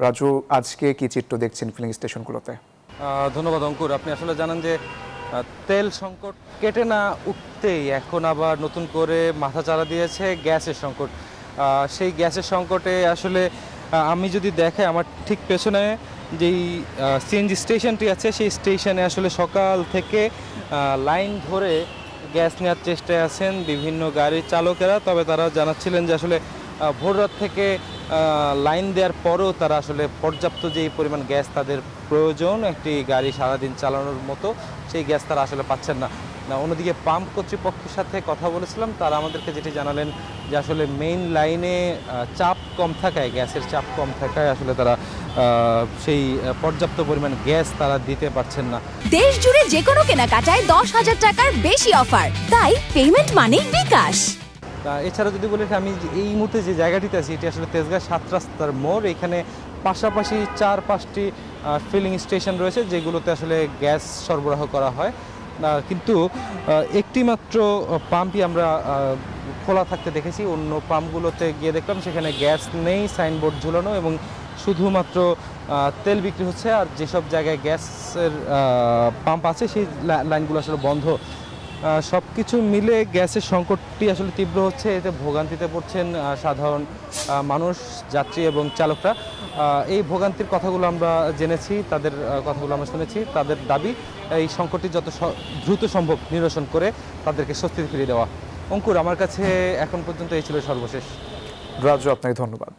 রাজু, আজকে কি চিত্র দেখছেন ফিলিং স্টেশনগুলোতে? ধন্যবাদ অঙ্কুর। আপনি আসলে জানেন যে তেল সংকট কেটে না উঠতেই এখন আবার নতুন করে মাথাচাড়া দিয়েছে গ্যাসের সংকট। সেই গ্যাসের সংকটে আসলে আমি যদি দেখাই আমার ঠিক পেছনে যেই সিএনজি স্টেশনটি আছে সেই স্টেশনে আসলে সকাল থেকে লাইন ধরে গ্যাস নেওয়ার চেষ্টায় আছেন বিভিন্ন গাড়ির চালকেরা। তবে তারা জানাচ্ছিলেন যে আসলে ভোর রাত থেকে লাইন দেওয়ার পরও তারা আসলে পর্যাপ্ত যেই পরিমাণ গ্যাস তাদের প্রয়োজন একটি গাড়ি সারাদিন চালানোর মতো, সেই গ্যাস তারা আসলে পাচ্ছেন না। অন্যদিকে পাম্প কর্তৃপক্ষের সাথে কথা বলেছিলাম, তারা আমাদেরকে যেটি জানালেন যে আসলে মেইন লাইনে চাপ কম থাকায়, গ্যাসের চাপ কম থাকায় আসলে তারা সেই পর্যাপ্ত পরিমাণ গ্যাস তারা দিতে পারছেন না। দেশ জুড়ে যে কোনো কেনাকাটায় 10,000 টাকার বেশি অফার, তাই পেমেন্ট মানেই বিকাশ। এছাড়া যদি বলি আমি এই মুহূর্তে যে জায়গাটিতে আছি এটি আসলে তেজগাঁ 7 রাস্তার মোড়। এখানে পাশাপাশি 4-5টি ফিলিং স্টেশন রয়েছে যেগুলোতে আসলে গ্যাস সরবরাহ করা হয়, কিন্তু একটি মাত্র পাম্পই আমরা খোলা থাকতে দেখেছি। অন্য পাম্পগুলোতে গিয়ে দেখলাম সেখানে গ্যাস নেই, সাইনবোর্ড ঝুলানো এবং শুধুমাত্র তেল বিক্রি হচ্ছে। আর যেসব জায়গায় গ্যাসের পাম্প আছে সেই লাইনগুলো আসলে বন্ধ। সব কিছু মিলে গ্যাসের সংকটটি আসলে তীব্র হচ্ছে, এতে ভোগান্তিতে পড়ছেন সাধারণ মানুষ, যাত্রী এবং চালকরা। এই ভোগান্তির কথাগুলো আমরা জেনেছি, তাদের কথাগুলো আমরা শুনেছি। তাদের দাবি এই সংকটটি যত দ্রুত সম্ভব নিরসন করে তাদেরকে স্বস্তি ফিরিয়ে দেওয়া। অঙ্কুর, আমার কাছে এখন পর্যন্ত এই ছিল সর্বশেষ। রাজু, আপনাকে ধন্যবাদ।